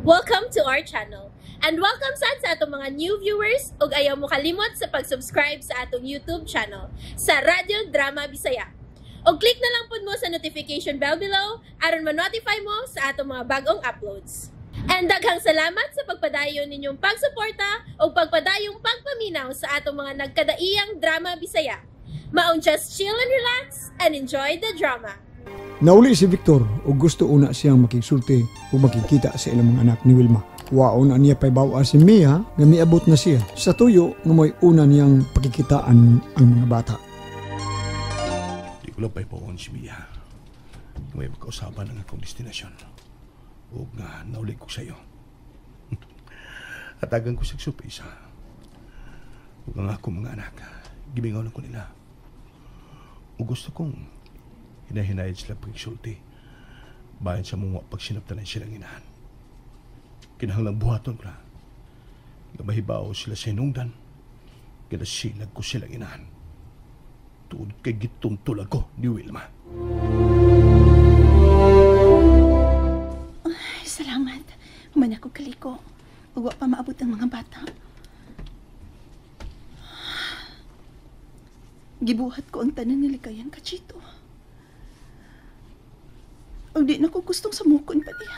Welcome to our channel. And welcome sa atong mga new viewers ug ayaw mo kalimot sa pag-subscribe sa atong YouTube channel sa Radyo Drama Bisaya. O click na lang pud mo sa notification bell below aron ma-notify mo sa atong mga bagong uploads. And daghang salamat sa pagpadayon ninyong pagsuporta o pagpadayong pagpaminaw sa atong mga nagkadaiyang Drama Bisaya. Maong just chill and relax and enjoy the drama. Nauli si Victor o gusto una siyang makigsulti o makikita sa ilang mga anak ni Wilma. Waon na niya paibawa si Mia nga miabot na siya sa tuyo nga may una niyang pakikitaan ang mga bata. Di ko lang paipawon si Mia. May magkausapan ang akong destinasyon. O nga naulig ko sa iyo. Atagan ko sa supisa. O nga akong mga anak, gibingaw na ko nila. O gusto kong hinahinayad sila pagsulti bayan sa mga pagsinaptanan silang inahan. Kinahanglang buhaton ko na nga mahibaw sila sa hinungdan kada silag ko silang inahan. Tuod kay gitong tulag ko ni Wilma. Ay, salamat. Human ako kaliko. Huwag pa maabot ang mga bata. Gibuhat ko ang tanan ni Likayan Kachito. O di na ko gustong samukon pa niya.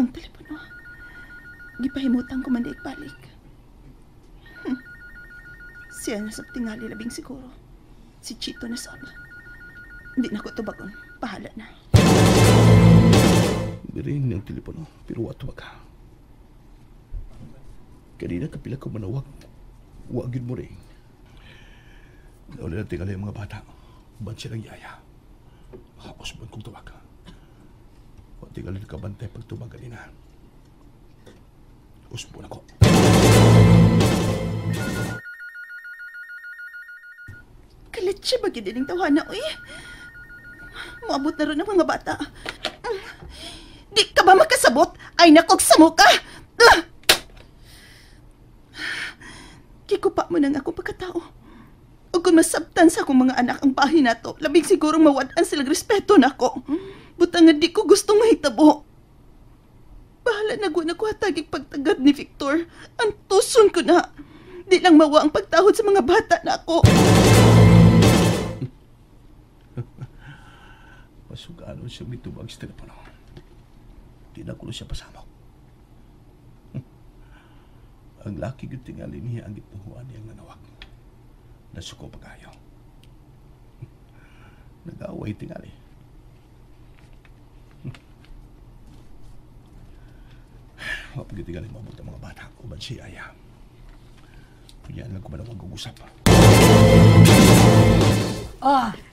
Ang telepono. Gipahimutan ko man daig balik. Siya na sa tingali labing siguro. Si Chito na sab. Hindi na ko tubagon. Bahala na. Biring ng telepono, pero watwag ka. Kanina kapila ko manawag. Wagin mo rin. Nauli na tingali ang mga bata. Ban silang yaya. Haos mo kong tawag ka. Huwag tingali ka bantay pag tumag kanina. Uspo na ko. Kalatsi ba gidining tawana, uy? Maabot na rin ang mga bata. Di ka ba makasabot? Ay nakog sa muka! Kikupa mo nang ako pagkatao. O kung masabtan sa akong mga anak ang bahay na to, labing siguro mawadaan silang respeto na ako. Butang nga di ko gustong mahitabo. Bahala na gwa na ko hatagig pagtagad ni Victor. Ang tuson ko na. Di lang mawa ang pagtahod sa mga bata na ako. Masugano siya mitubag sa telepono. Di na ko siya pasamok. Ang laki yung tingali niya ang gituhuan niyang nanawag. Nasuko pag-ayaw. Nag-away tingali. Huwag tingali mabot ang mga bata ko ba si Aya. Kanyaan lang ko ba na mag-uusap.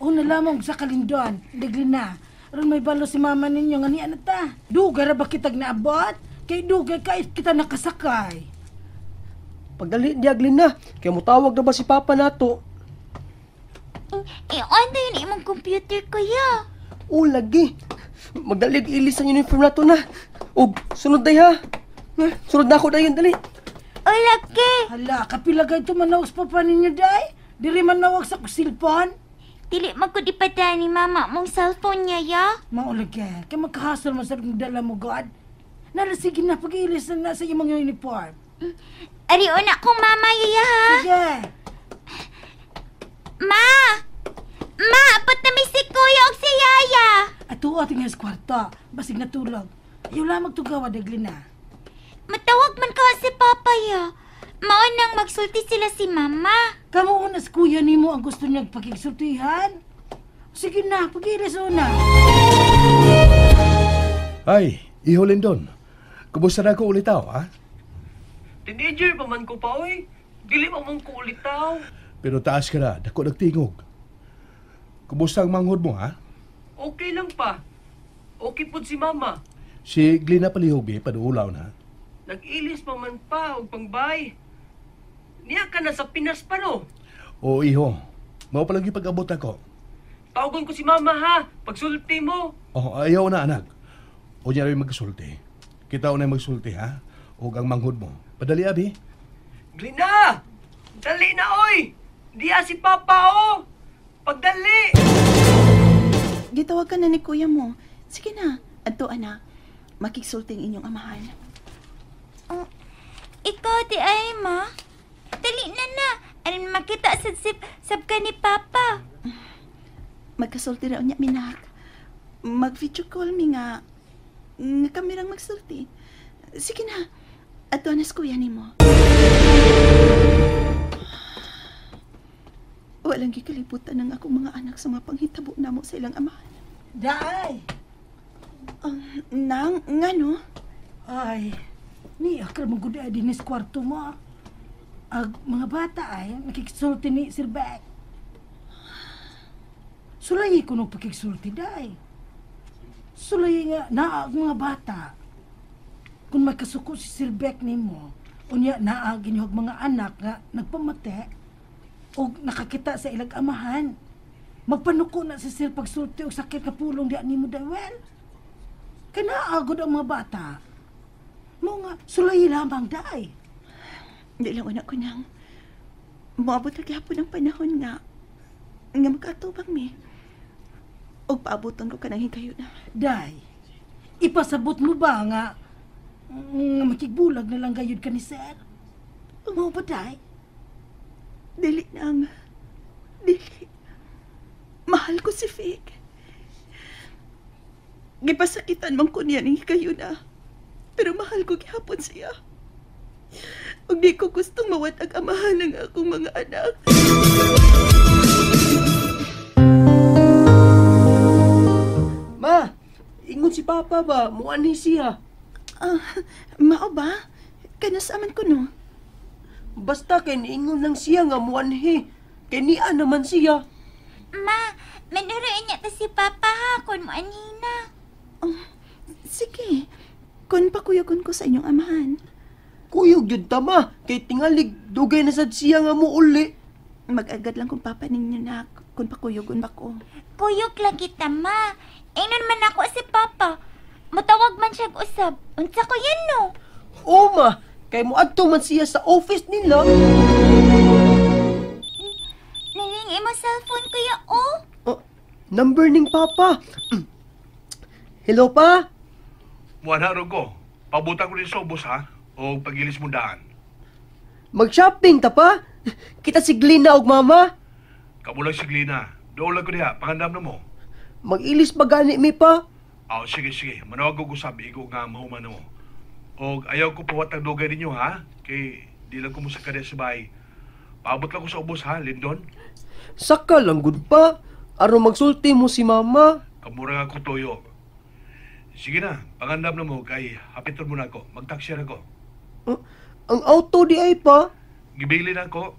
Una lamang sa kalinduan, dagli na. Ron may balo si mama ninyo nga niya na ta. Dugar ba kitag naabot? Kay dugar ka kita nakasakay. Pagdali di aglin na, kaya mutawag na ba si Papa nato? Ano yun imong computer kuya? O, lagi. Magdalig ilis ang uniform nato na. O, sunod day ha. Sunod na ako dayon, dali. O laki. Hala, kapilagay ito manawag sa papa ninyo, day? Diri manawag sa silpon? Dili magkudipada ni mama mong cellphone niya ya? Maulagay, kaya magkahasal mo sa dala mo, God. Nalasige na pag-ilis na sa imong uniform. Ari una kong mama yaya ha? Sige. Ma! Ma! Patami si kuya o si yaya! Ato ating sa kwarta, basig natulog. Ayaw lamang tugawa, dagli na. Matawag man ka si papa ya. Maunang magsulti sila si mama. Kamu unas kuya ni mo ang gusto niyang pakigsultihan? Sige na, pag-ilis una. Ay, Iho Lindon. Kumusta na ako ulitaw, ha? Teenager pa man ko pa, oy. Dili pa man ko ulitaw. Pero taas ka na, dako nagtingog. Kumusta ang manghod mo, ha? Okay lang pa. Okay po si Mama. Si Glina Palihobi, paduulaw na. Nag-ilis pa man pa, og pangbay. Niya ka na sa Pinas pa, no? Oo, Iho. Mao palagi pag-abot ako. Tawagon ko si Mama, ha? Pagsulti mo. Oh, ayaw na, anak. O niya rin magsulti. Kita na magsulti, ha? O ang manghod mo. Padali, abi. Glina! Dali na, oy! Diya si Papa, oh! Pagdali! Gitawag ka na ni kuya mo. Sige na, Adto anak, makigsulting inyong amahan. Ikaw di ay, ma? Dali na. Aron makita sab ka ni Papa. Magkasulti raw niya, minak. Mag-video call mi nga kamerang magsulti. Sige na, adto anas kuya ni mo. Walang gikalibutan ng akong mga anak sa mga panghitabo na mo sa ilang amahan. Day! Nang, nga no? Ay, ni akra mong guda din sa kwarto mo. Ang mga bata ay nakiksulti ni Sir Beck. Sulayi ko nung pakiksulti, day. Sulayi nga naag mga bata. Kung may kasuko si Sir Beck ni mo, unya naag inyong mga anak nga nagpamate o nakakita sa ilang amahan. Magpanuko na si Sir pagsulti o sakit kapulong diyan ni mo, dawel. Kanaagod ang mga bata. Mga sulayi lamang, day. Hindi lang anak ko nang maabot lagi hapon ng panahon nga makatubang mi. O paabuton ko ka nang hikayo na. Day, ipasabot mo ba nga makigbulag na lang gayud ka ni Sir? Mo ba, day? Dili nang. Dili. Mahal ko si Fig. Gipasakitan man ko niya ng hikayo na. Pero mahal ko gihapon siya. Ug di ko gustong mawatag amahan ng akong mga anak. Ma, ingon si Papa ba? Muanhi siya. Mao ba? Kanasaman ko no? Basta kay niingon lang siya nga muanhi. Kay niya naman siya. Ma, manuroin niya ta si Papa ha, kung muanina. Sige. Kun pakuyagon ko sa inyong amahan. Kuyog yun tama. Kay tingalig, dugay na sad siya nga mo uli. Mag-agad lang kung papa ninyo na kung pakuyagon ba ko. Kuyog lang kita, ma. Ingnon man ako si Papa. Mutawag man siya usab. Unsa ko yan, no? Oo ma, kay mo adto man siya sa office nila. Nalingi mo cellphone kuya, oh? Number ning Papa. Hello, Pa? Muanaro ko. Pabuta ko rin sa ubos, ha? O pagilis mo daan. Mag-shopping ta pa? Kita si Glina og Mama. Kamulang si Glina. Doon lang ko diha. Pangandam na mo. Mag-ilis pa gani mi pa. Sige. Manawag ko sabi ko nga mahuman mo. O ayaw ko pawat ang dugay ninyo, ha? Kay di lang ko mo sa kanya sa bahay. Paabot lang ko sa ubos, ha, Lindon? Saka lang gud pa. Aron magsulti mo si Mama. Kamura nga ko toyo. Sige na, pangandam na mo kay hapiton mo na ako. Mag-taxi na ako. Ang auto di ay pa. Gibili na ako.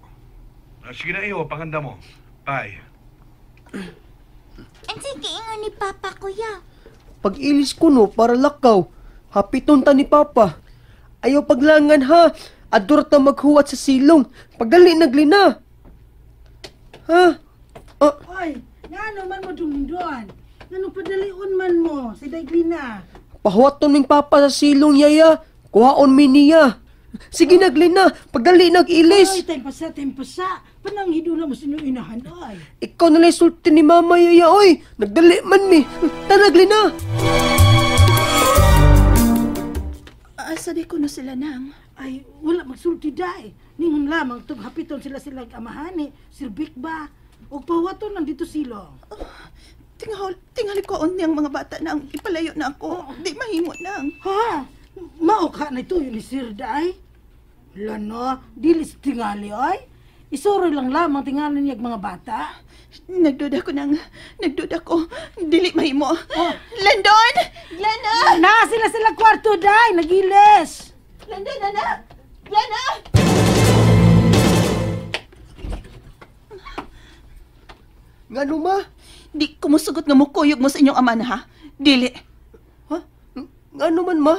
Sige na iyo, pangandam mo. Bye. Ang sige ingon ni Papa kuya. Pag-ilis ko no para lakaw. Hapiton ta ni Papa. Ayaw paglangan ha. Ador ta maghuwat sa silong. Pagdali na Glina. Ha? Ay, nga naman mo dumduan. Nga padalion man mo, si Glina. Pahuwaton ning Papa sa silong yaya. Kuhaon mi niya. Sige na Glina, pagdali nag-ilis. Ay, tempa sa. Pananghido na mo sa inyong inahan, ay. Ikaw na lang sulti ni Mama yaya, oy. Nagdali man mi. Tara Glina. Asa di ko na sila nang. Ay, wala magsulti day. Ningon lamang itong hapiton sila amahani. Sir Vic ba? O pawaton lang dito silong. Tingali ko on niyang mga bata nang ipalayo na ako. Di mahimo nang. Ha? Maukha na ito yun ni Sir Day. Lano, dilis tingali ay. Isuro lang lamang tingali niya mga bata. Nagduda ko. Dili mahimo. Landon! Glana! Na sila kwarto day, nagilis. Landon, anak! Glana! Ngano ma? Di kumusugot nga mo kuyog mo sa inyong ama na ha? Dili. Ha? Ngano man ma?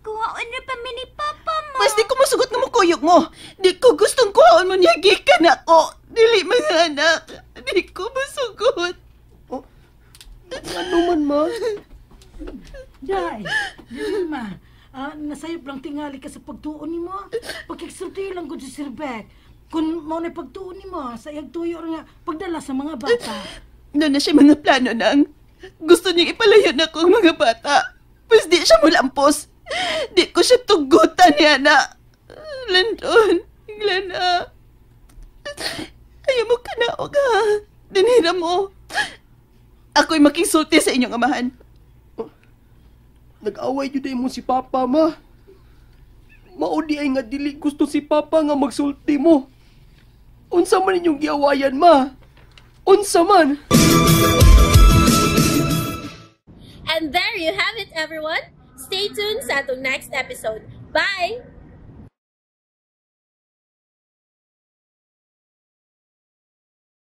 Kuhaon na pa mi ni Papa, ma. Mas di kumusugot nga mo kuyog mo. Di ko gustong kuhaon mo niya gikan ako. Dili mga anak. Di ko masugot. Ngano man ma? Day, ma. Nasayop lang tingali ka sa pagtuon ni mo. Pagkiksulti lang ko si Sir Beck. Kung mo na pagtuon ni mo, sayag tuyo nga pagdala sa mga bata. Doon na siya mga plano nang gusto niyang ipalayo na ko ang mga bata. Pues di siya mulampos. Di ko siya tugutan niya na. Landon, Glana. Ayaw mo ka na, Oga. Dinira mo. Ako'y makisulti sa inyong amahan. Nag-away yun mo si Papa, ma. Maudi ay nga dili gusto si Papa nga magsulti mo. Unsa man inyong giawayan, ma? Unsa man? And there you have it, everyone. Stay tuned sa atong next episode. Bye!